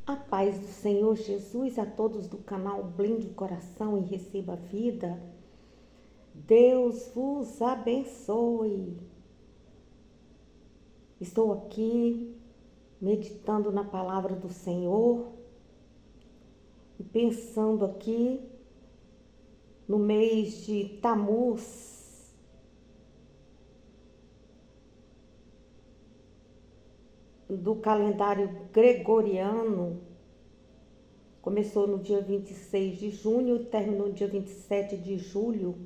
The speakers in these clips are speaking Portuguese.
A paz do Senhor Jesus a todos do canal Blinde o Coração e Receba a Vida. Deus vos abençoe. Estou aqui meditando na palavra do Senhor e pensando aqui no mês de Tamuz, do calendário gregoriano. Começou no dia 26 de junho e terminou no dia 27 de julho.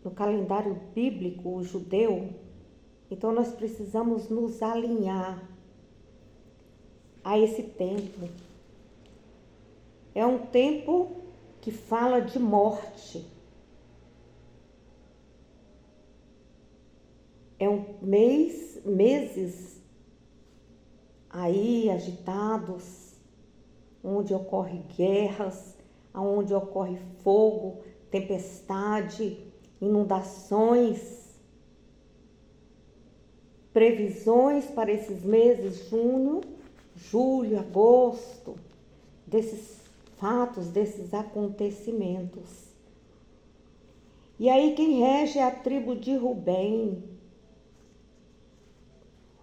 No calendário bíblico judeu. Então nós precisamos nos alinhar a esse tempo. É um tempo que fala de morte. É meses aí agitados, onde ocorrem guerras, onde ocorre fogo, tempestade, inundações. Previsões para esses meses, junho, julho, agosto, desses fatos, desses acontecimentos. E aí quem rege é a tribo de Rubem.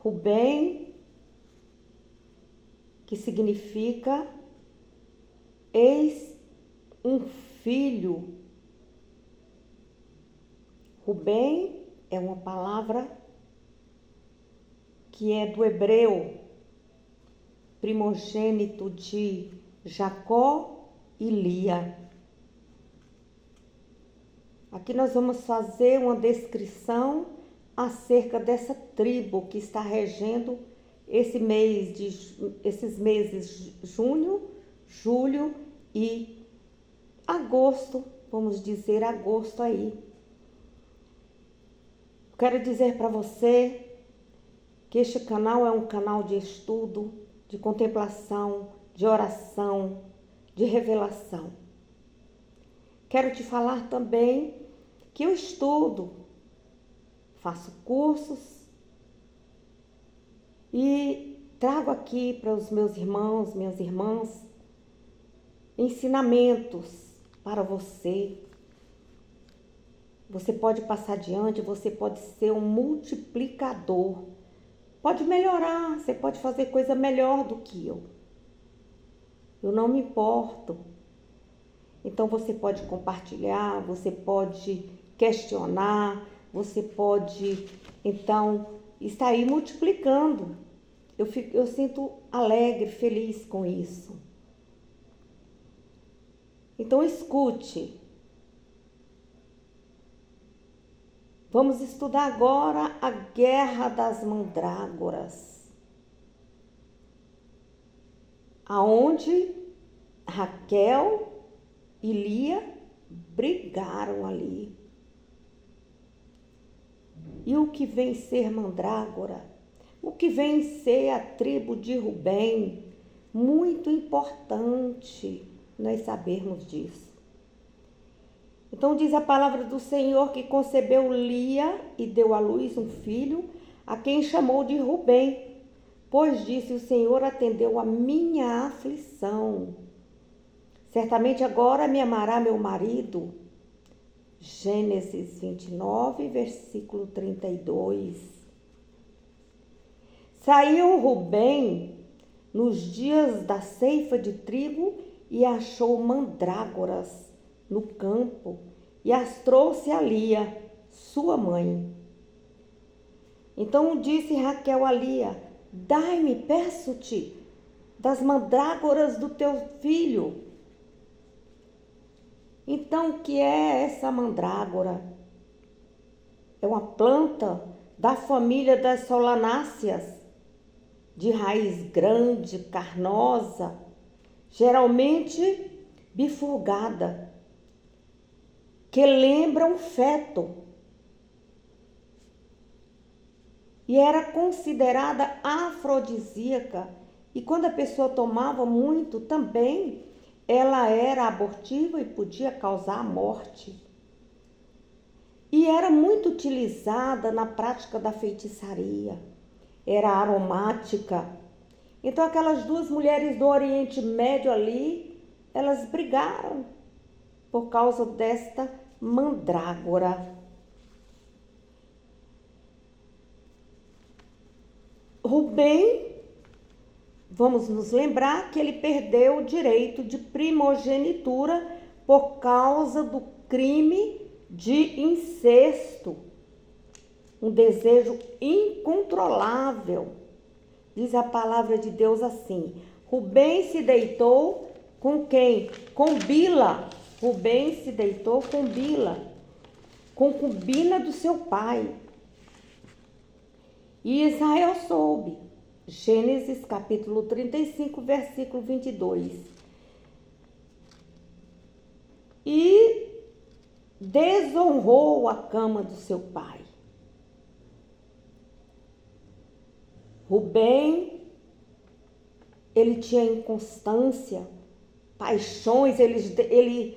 Rubem, que significa eis um filho. Rubem é uma palavra que é do hebreu, primogênito de Jacó e Lia. Aqui nós vamos fazer uma descrição acerca dessa tribo que está regendo esses meses junho, julho e agosto, vamos dizer agosto aí. Quero dizer para você que este canal é um canal de estudo, de contemplação, de oração, de revelação. Quero te falar também que eu estudo, faço cursos e trago aqui para os meus irmãos, minhas irmãs, ensinamentos para você. Você pode passar adiante, você pode ser um multiplicador. Pode melhorar, você pode fazer coisa melhor do que eu. Eu não me importo. Então você pode compartilhar, você pode questionar, você pode, então, estar aí multiplicando. Eu sinto alegre, feliz com isso. Então escute. Vamos estudar agora a guerra das mandrágoras, aonde Raquel e Lia brigaram ali. E o que vem ser mandrágora? O que vem ser a tribo de Rubem? Muito importante nós sabermos disso. Então diz a palavra do Senhor que concebeu Lia e deu à luz um filho, a quem chamou de Rubem, pois disse: o Senhor atendeu a minha aflição. Certamente agora me amará meu marido. Gênesis 29, versículo 32. Saiu Rubem nos dias da ceifa de trigo e achou mandrágoras no campo e as trouxe a Lia, sua mãe. Então disse Raquel a Lia: dai-me, peço-te, das mandrágoras do teu filho. Então, o que é essa mandrágora? É uma planta da família das solanáceas, de raiz grande, carnosa, geralmente bifurcada, que lembra um feto. E era considerada afrodisíaca. E quando a pessoa tomava muito, também ela era abortiva e podia causar a morte. E era muito utilizada na prática da feitiçaria. era aromática. Então aquelas duas mulheres do Oriente Médio ali, elas brigaram por causa desta mandrágora. Rubem, vamos nos lembrar que ele perdeu o direito de primogenitura por causa do crime de incesto, um desejo incontrolável. Diz a palavra de Deus assim: Rubem se deitou com quem? Com Bila. Rubem se deitou com Bila, concubina do seu pai. E Israel soube. Gênesis capítulo 35, versículo 22. E desonrou a cama do seu pai. Rubem, ele tinha inconstância, paixões, ele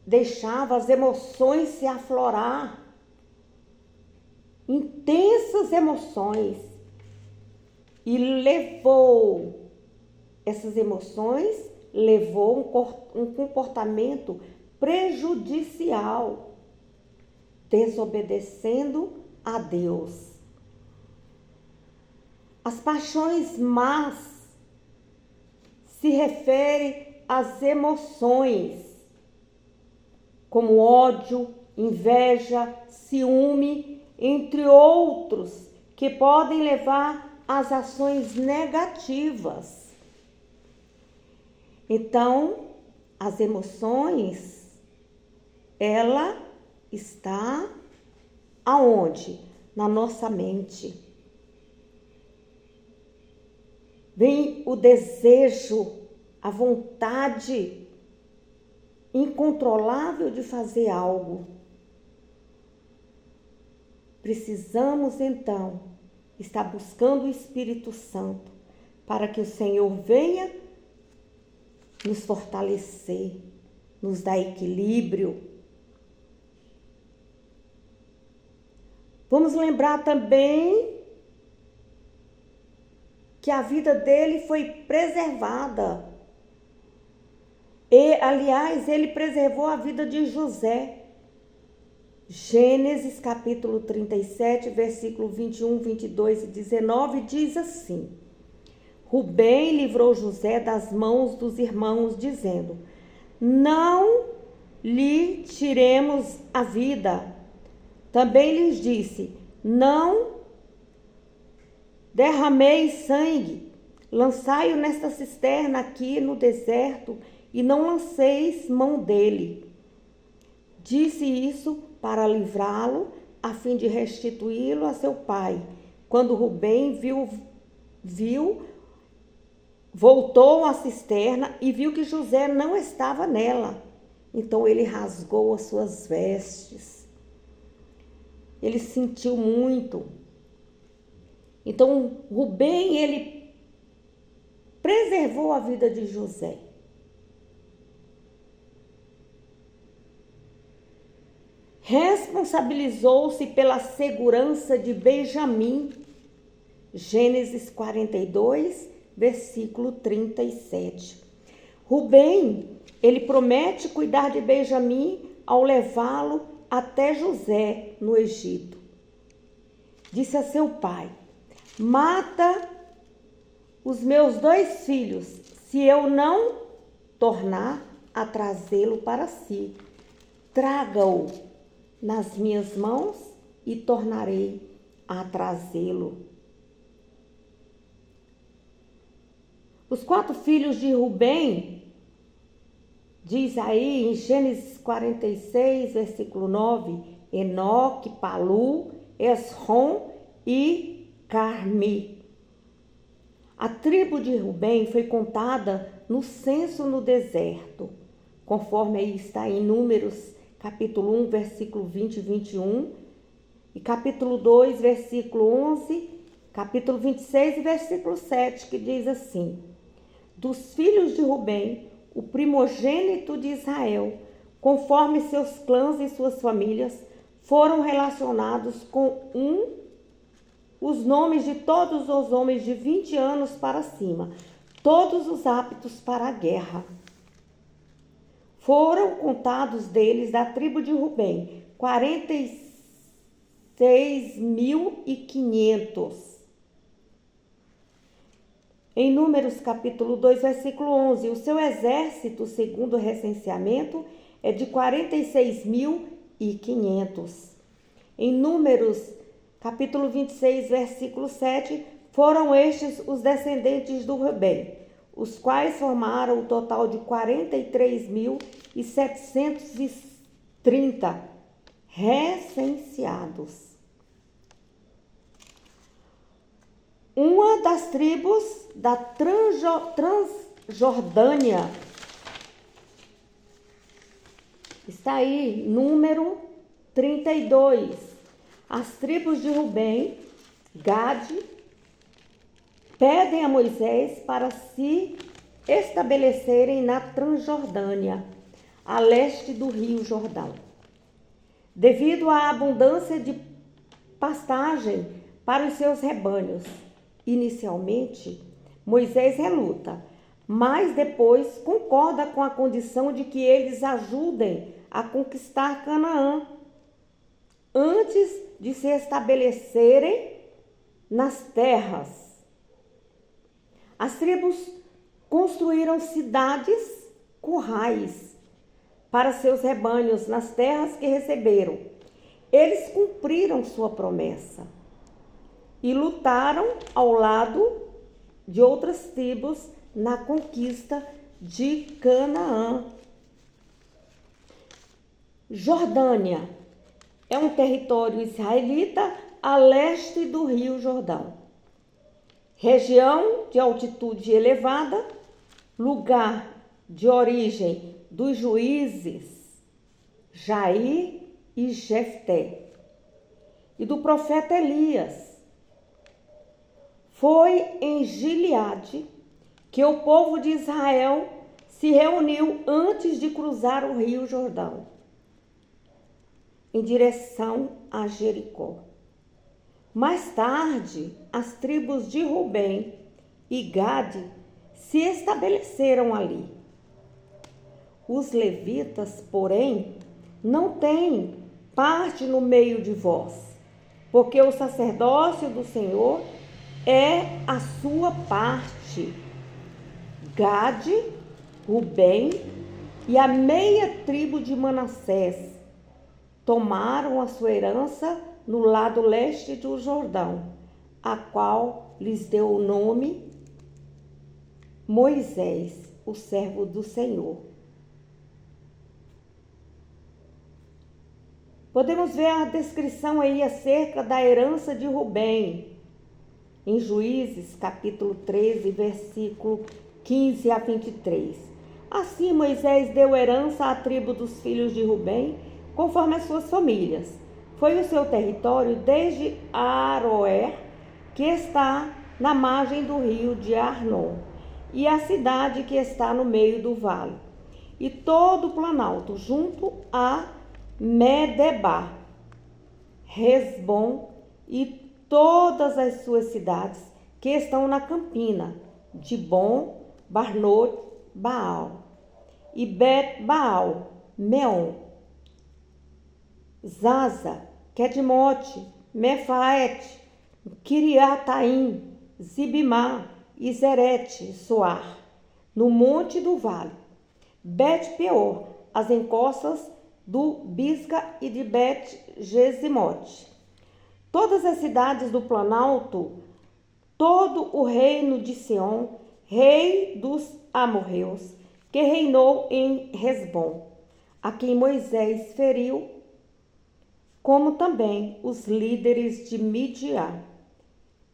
deixava as emoções se aflorar. Intensas emoções. E levou essas emoções, levou um comportamento prejudicial, desobedecendo a Deus. As paixões más se referem às emoções, como ódio, inveja, ciúme, entre outros, que podem levar às ações negativas. Então, as emoções, ela está aonde? Na nossa mente. Vem o desejo, a vontade incontrolável de fazer algo. Precisamos, então, estar buscando o Espírito Santo para que o Senhor venha nos fortalecer, nos dar equilíbrio. Vamos lembrar também que a vida dele foi preservada. E, aliás, ele preservou a vida de José. Gênesis capítulo 37, versículo 21, 22 e 19 diz assim: Rubem livrou José das mãos dos irmãos, dizendo: Não lhe tiremos a vida. Também lhes disse: Não derrameis sangue, lançai-o nesta cisterna aqui no deserto e não lanceis mão dele. Disse isso para livrá-lo, a fim de restituí-lo a seu pai. Quando Rubem viu, voltou à cisterna e viu que José não estava nela. Então ele rasgou as suas vestes. Ele sentiu muito. Então Rubem, ele preservou a vida de José. Responsabilizou-se pela segurança de Benjamim. Gênesis 42, versículo 37. Rubem, ele promete cuidar de Benjamim ao levá-lo até José, no Egito. Disse a seu pai: Mata os meus 2 filhos, se eu não tornar a trazê-lo para si. Traga-o nas minhas mãos e tornarei a trazê-lo. Os 4 filhos de Rubem, diz aí em Gênesis 46, versículo 9, Enoque, Palu, Esrom e Carmi. A tribo de Rubem foi contada no censo no deserto, conforme aí está em Números capítulo 1, versículo 20 e 21, e capítulo 2, versículo 11, capítulo 26 e versículo 7, que diz assim: Dos filhos de Rubem, o primogênito de Israel, conforme seus clãs e suas famílias, foram relacionados com os nomes de todos os homens de 20 anos para cima, todos os aptos para a guerra. Foram contados deles da tribo de Rubem, 46.500. Em Números capítulo 2, versículo 11, o seu exército, segundo o recenseamento, é de 46.500. Em Números capítulo 26, versículo 7, foram estes os descendentes do Rubem, os quais formaram o total de 43.730 recenseados. Uma das tribos da Transjordânia está aí, número 32. As tribos de Rubem, Gade, pedem a Moisés para se estabelecerem na Transjordânia, a leste do rio Jordão. Devido à abundância de pastagem para os seus rebanhos, inicialmente, Moisés reluta, mas depois concorda com a condição de que eles ajudem a conquistar Canaã, antes de se estabelecerem nas terras. As tribos construíram cidades, currais, para seus rebanhos nas terras que receberam. Eles cumpriram sua promessa e lutaram ao lado de outras tribos na conquista de Canaã. Jordânia é um território israelita a leste do rio Jordão. Região de altitude elevada, lugar de origem dos juízes Jair e Jefté e do profeta Elias. Foi em Gileade que o povo de Israel se reuniu antes de cruzar o rio Jordão, em direção a Jericó. Mais tarde, as tribos de Rubem e Gade se estabeleceram ali. Os levitas, porém, não têm parte no meio de vós, porque o sacerdócio do Senhor é a sua parte. Gade, Rubem e a meia tribo de Manassés tomaram a sua herança no lado leste do Jordão, a qual lhes deu o nome Moisés, o servo do Senhor. Podemos ver a descrição aí acerca da herança de Rubem, em Juízes, capítulo 13, versículo 15 a 23. Assim Moisés deu herança à tribo dos filhos de Rubem, conforme as suas famílias. Foi o seu território desde Aroer, que está na margem do rio de Arnon, e a cidade que está no meio do vale, e todo o planalto, junto a Medebá, Resbom e todas as suas cidades que estão na campina, Dibon, Barnot, Baal, e Bet-Baal, Meon, Zaza, Kedmote, Mefaete, Kiriataim, Zibimá e Zerete, Soar, no monte do vale, Bet-Peor, as encostas do Bisga e de Bet-Gesimote. Todas as cidades do planalto, todo o reino de Seom, rei dos amorreus, que reinou em Resbom, a quem Moisés feriu, como também os líderes de Midian,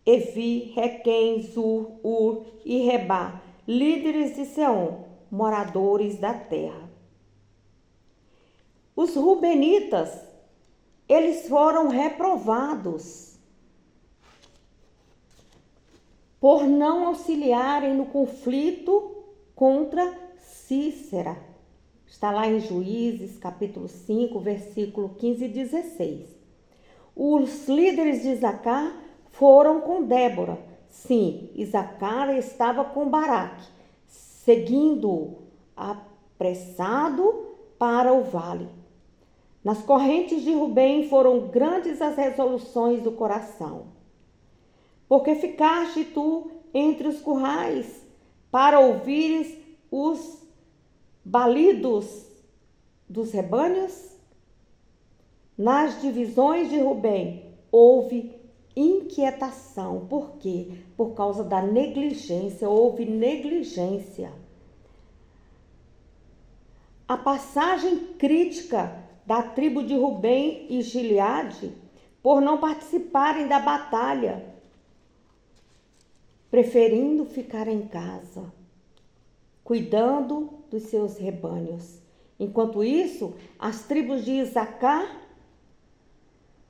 Evi, Requém, Zur, Ur e Rebá, líderes de Seom, moradores da terra. Os rubenitas, eles foram reprovados por não auxiliarem no conflito contra Sísera. Está lá em Juízes, capítulo 5, versículo 15 e 16. Os líderes de Isacar foram com Débora. Sim, Isacar estava com Baraque, seguindo-o apressado para o vale. Nas correntes de Rubem foram grandes as resoluções do coração. Porque ficaste tu entre os currais, para ouvires os balidos dos rebanhos? Nas divisões de Rubem houve inquietação. Por quê? Por causa da negligência. Houve negligência. A passagem crítica da tribo de Rubem e Gileade por não participarem da batalha, preferindo ficar em casa, cuidando dos seus rebanhos. Enquanto isso, as tribos de Isacar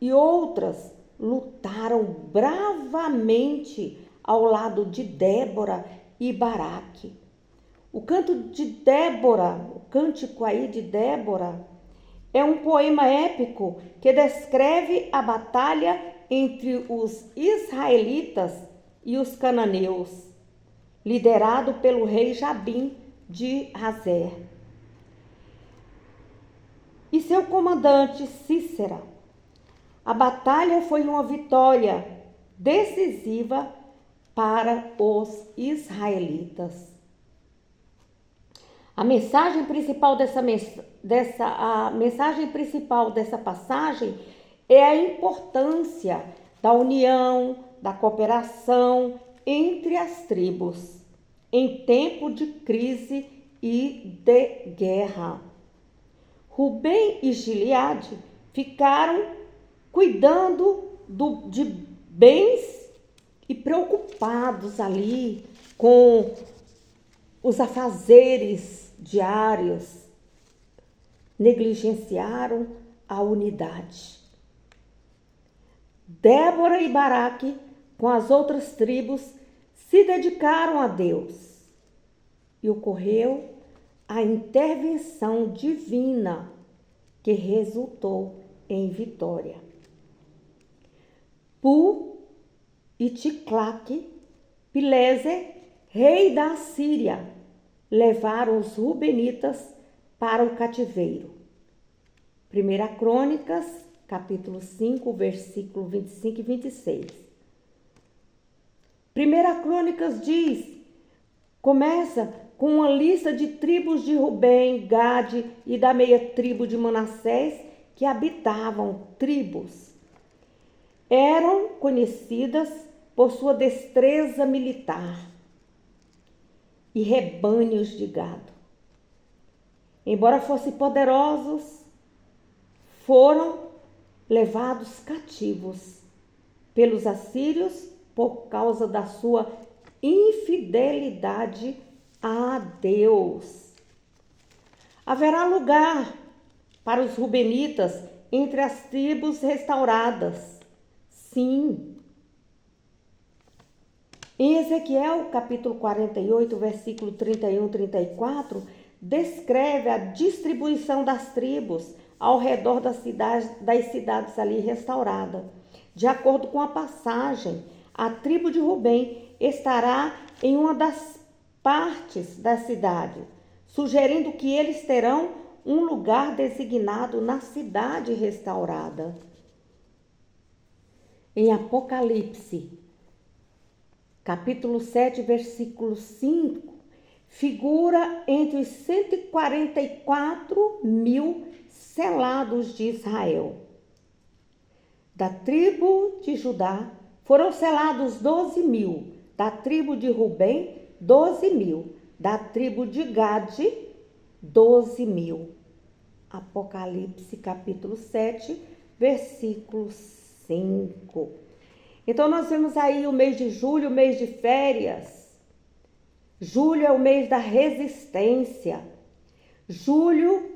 e outras lutaram bravamente ao lado de Débora e Baraque. O canto de Débora, o cântico aí de Débora, é um poema épico que descreve a batalha entre os israelitas e os cananeus, liderado pelo rei Jabim de Hazer e seu comandante Sísera. A batalha foi uma vitória decisiva para os israelitas. A mensagem principal dessa passagem é a importância da união, da cooperação entre as tribos em tempo de crise e de guerra. Rubem e Gileade ficaram cuidando de bens e preocupados ali com os afazeres diários, negligenciaram a unidade. Débora e Baraque, com as outras tribos, se dedicaram a Deus e ocorreu a intervenção divina que resultou em vitória. Pu e Ticlaque, Pileser, rei da Síria, levaram os rubenitas para o cativeiro. 1 Crônicas, capítulo 5, versículo 25 e 26. 1 Crônicas começa com uma lista de tribos de Rubem, Gade e da meia tribo de Manassés que habitavam tribos. Eram conhecidas por sua destreza militar e rebanhos de gado. Embora fossem poderosos, foram levados cativos pelos assírios por causa da sua infidelidade a Deus. Haverá lugar para os rubenitas entre as tribos restauradas. Sim. Em Ezequiel, capítulo 48, versículo 31 e 34, descreve a distribuição das tribos ao redor das cidades ali restauradas. De acordo com a passagem, a tribo de Rubem estará em uma das partes da cidade, sugerindo que eles terão um lugar designado na cidade restaurada. Em Apocalipse, capítulo 7, versículo 5, figura entre os 144 mil selados de Israel. Da tribo de Judá foram selados 12 mil, da tribo de Rubem, 12 mil, da tribo de Gade, 12 mil. Apocalipse, capítulo 7, versículo 5. Então, nós vemos aí o mês de julho, o mês de férias. Julho é o mês da resistência. Julho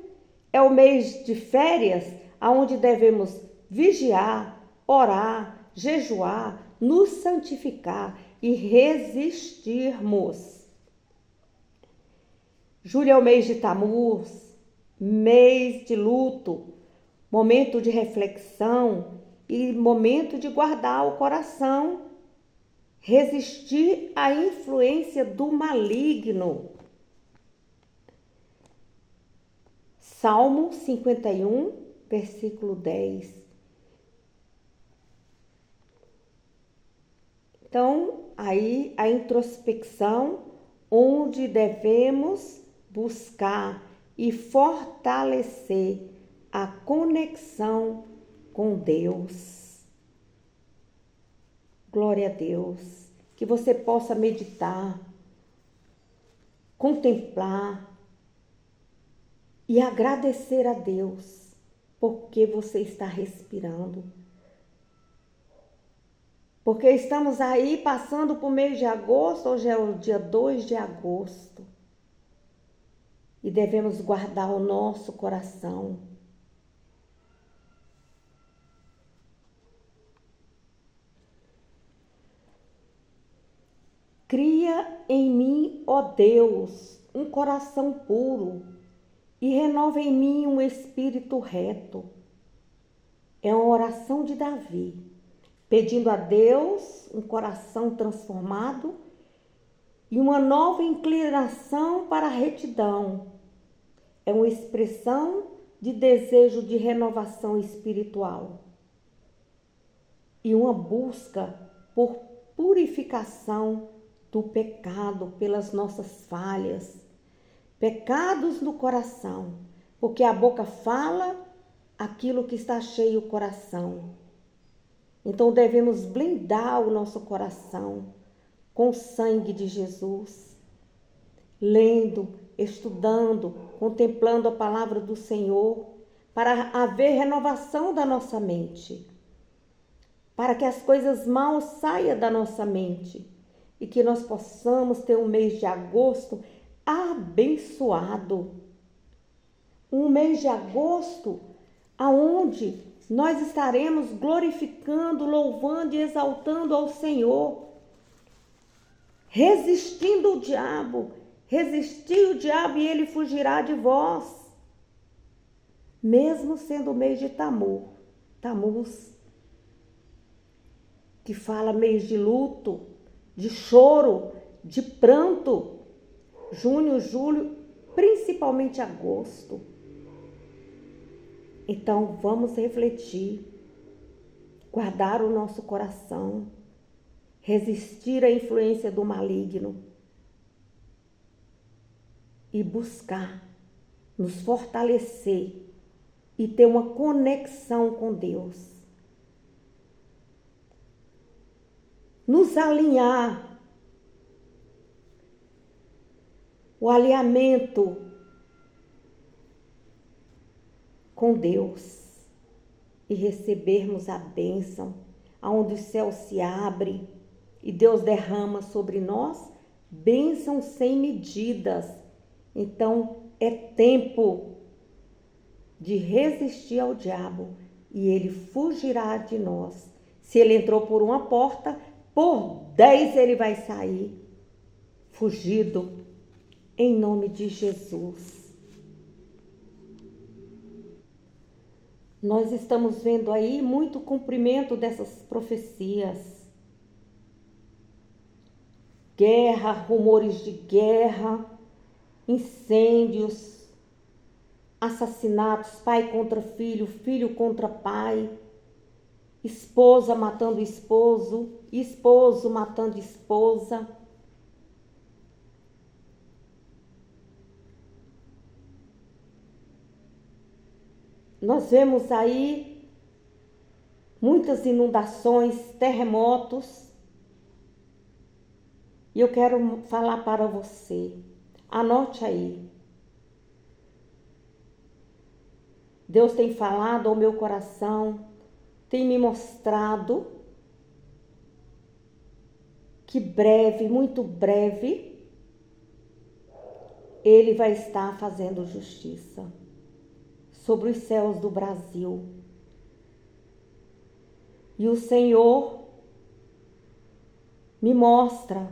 é o mês de férias, onde devemos vigiar, orar, jejuar, nos santificar e resistirmos. Julho é o mês de Tamuz, mês de luto, momento de reflexão e momento de guardar o coração, resistir à influência do maligno. Salmo 51, versículo 10. Então, aí a introspecção, onde devemos buscar e fortalecer a conexão com Deus. Glória a Deus. Que você possa meditar, contemplar e agradecer a Deus porque você está respirando. Porque estamos aí passando por mês de agosto, hoje é o dia 2 de agosto. E devemos guardar o nosso coração. Cria em mim, ó Deus, um coração puro e renova em mim um espírito reto. É uma oração de Davi, pedindo a Deus um coração transformado e uma nova inclinação para a retidão. É uma expressão de desejo de renovação espiritual e uma busca por purificação do pecado pelas nossas falhas, pecados no coração, porque a boca fala aquilo que está cheio o coração. Então devemos blindar o nosso coração com o sangue de Jesus, lendo, estudando, contemplando a palavra do Senhor, para haver renovação da nossa mente, para que as coisas mal saiam da nossa mente e que nós possamos ter um mês de agosto abençoado. Um mês de agosto aonde nós estaremos glorificando, louvando e exaltando ao Senhor, resistindo o diabo. Resistir o diabo e ele fugirá de vós. Mesmo sendo o mês de Tamuz, que fala mês de luto, de choro, de pranto. Junho, julho, principalmente agosto. Então vamos refletir, guardar o nosso coração, resistir à influência do maligno e buscar nos fortalecer e ter uma conexão com Deus. Nos alinhar, o alinhamento com Deus e recebermos a bênção, aonde o céu se abre e Deus derrama sobre nós bênçãos sem medidas. Então é tempo de resistir ao diabo e ele fugirá de nós. Se ele entrou por uma porta, por 10 ele vai sair fugido, em nome de Jesus. Nós estamos vendo aí muito cumprimento dessas profecias. Guerra, rumores de guerra, incêndios, assassinatos, pai contra filho, filho contra pai, esposa matando esposo, esposo matando esposa. Nós vemos aí muitas inundações, terremotos. E eu quero falar para você, anote aí. Deus tem falado ao meu coração, tem me mostrado que breve, muito breve, Ele vai estar fazendo justiça sobre os céus do Brasil. E o Senhor me mostra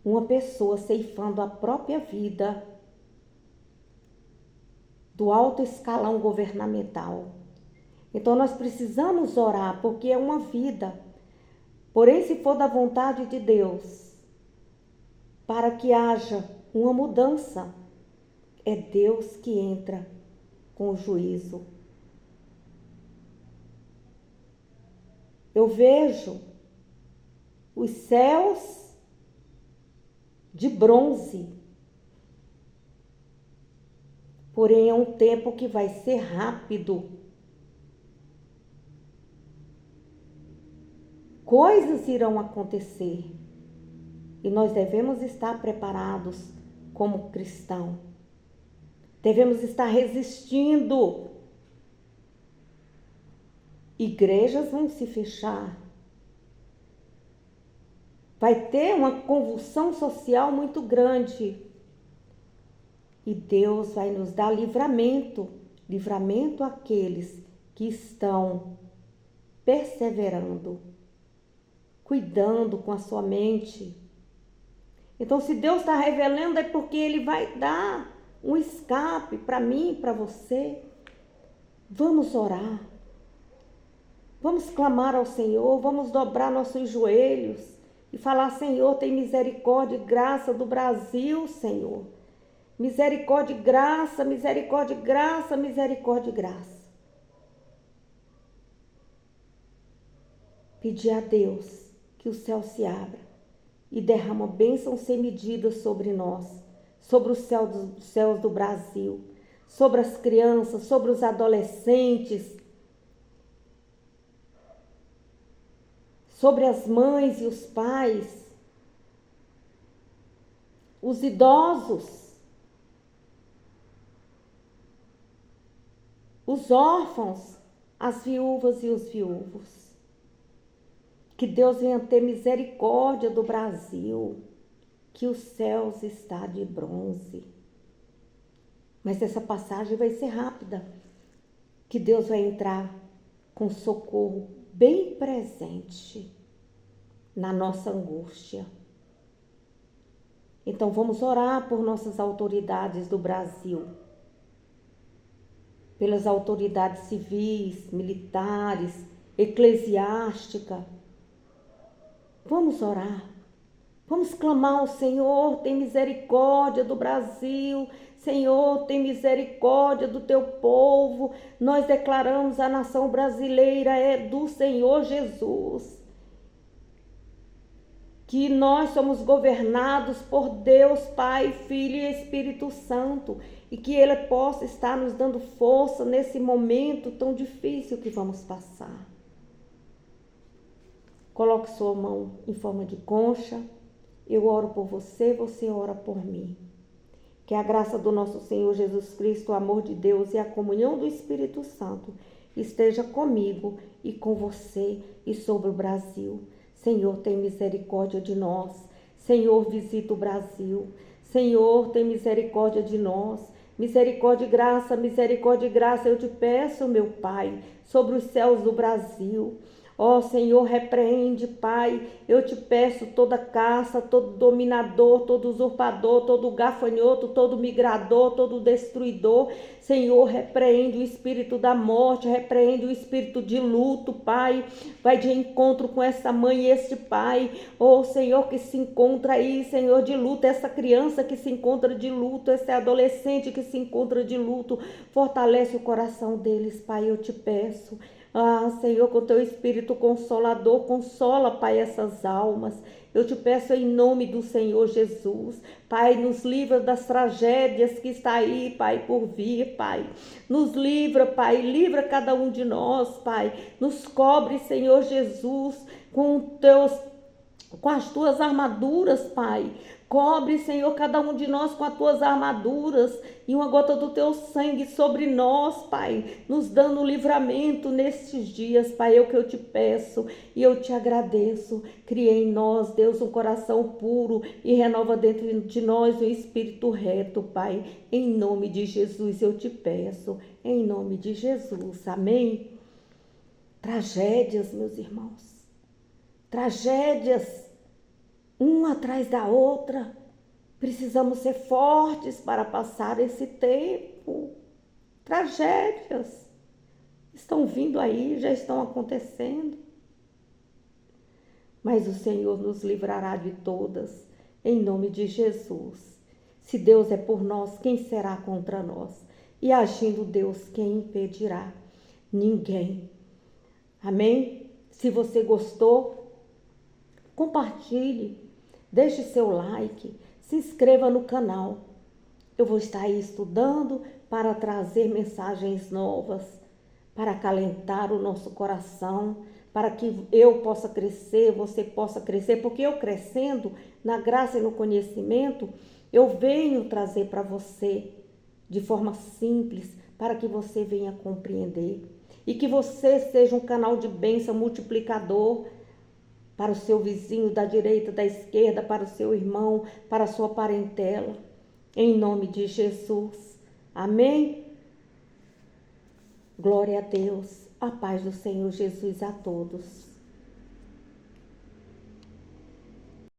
uma pessoa ceifando a própria vida do alto escalão governamental. Então nós precisamos orar, porque é uma vida. Porém, se for da vontade de Deus, para que haja uma mudança, é Deus que entra com o juízo. Eu vejo os céus de bronze, porém é um tempo que vai ser rápido. Coisas irão acontecer e nós devemos estar preparados como cristãos. Devemos estar resistindo. Igrejas vão se fechar. Vai ter uma convulsão social muito grande. E Deus vai nos dar livramento. Livramento àqueles que estão perseverando, cuidando com a sua mente. Então, se Deus está revelando, é porque Ele vai dar um escape para mim, para você. Vamos orar. Vamos clamar ao Senhor, vamos dobrar nossos joelhos e falar: Senhor, tem misericórdia e graça do Brasil, Senhor. Misericórdia e graça, misericórdia e graça, misericórdia e graça. Pedir a Deus que o céu se abra e derrama bênção sem medida sobre nós, sobre os céus do Brasil, sobre as crianças, sobre os adolescentes, sobre as mães e os pais, os idosos, os órfãos, as viúvas e os viúvos. Que Deus venha ter misericórdia do Brasil, que os céus está de bronze. Mas essa passagem vai ser rápida, que Deus vai entrar com socorro bem presente na nossa angústia. Então vamos orar por nossas autoridades do Brasil, pelas autoridades civis, militares, eclesiásticas. Vamos orar, vamos clamar ao Senhor: tem misericórdia do Brasil, Senhor, tem misericórdia do teu povo. Nós declaramos: a nação brasileira é do Senhor Jesus, que nós somos governados por Deus Pai, Filho e Espírito Santo, e que Ele possa estar nos dando força nesse momento tão difícil que vamos passar. Coloque sua mão em forma de concha. Eu oro por você, você ora por mim. Que a graça do nosso Senhor Jesus Cristo, o amor de Deus e a comunhão do Espírito Santo esteja comigo e com você e sobre o Brasil. Senhor, tem misericórdia de nós. Senhor, visita o Brasil. Senhor, tem misericórdia de nós. Misericórdia e graça eu te peço, meu Pai, sobre os céus do Brasil. Ó Senhor, repreende, Pai, eu te peço toda caça, todo dominador, todo usurpador, todo gafanhoto, todo migrador, todo destruidor. Senhor, repreende o espírito da morte, repreende o espírito de luto, Pai. Vai de encontro com essa mãe e este pai, ó Senhor, que se encontra aí, Senhor, de luto, essa criança que se encontra de luto, esse adolescente que se encontra de luto. Fortalece o coração deles, Pai, eu te peço. Ah, Senhor, com teu Espírito Consolador, consola, Pai, essas almas. Eu te peço em nome do Senhor Jesus. Pai, nos livra das tragédias que está aí, Pai, por vir, Pai. Nos livra, Pai, livra cada um de nós, Pai. Nos cobre, Senhor Jesus, com as tuas armaduras, Pai. Cobre, Senhor, cada um de nós com as tuas armaduras e uma gota do teu sangue sobre nós, Pai, nos dando livramento nestes dias, Pai, é o que eu te peço e eu te agradeço. Cria em nós, Deus, um coração puro e renova dentro de nós um espírito reto, Pai, em nome de Jesus eu te peço, em nome de Jesus, amém? Tragédias, meus irmãos, tragédias, uma atrás da outra. Precisamos ser fortes para passar esse tempo. Tragédias. estão vindo aí, já estão acontecendo. Mas o Senhor nos livrará de todas, em nome de Jesus. Se Deus é por nós, quem será contra nós? E agindo Deus, quem impedirá? Ninguém. Amém? Se você gostou, compartilhe, deixe seu like, se inscreva no canal. Eu vou estar aí estudando para trazer mensagens novas, para acalentar o nosso coração, para que eu possa crescer, você possa crescer, porque eu crescendo na graça e no conhecimento, eu venho trazer para você de forma simples, para que você venha compreender e que você seja um canal de bênção multiplicador para o seu vizinho da direita, da esquerda, para o seu irmão, para a sua parentela, em nome de Jesus. Amém? Glória a Deus, a paz do Senhor Jesus a todos.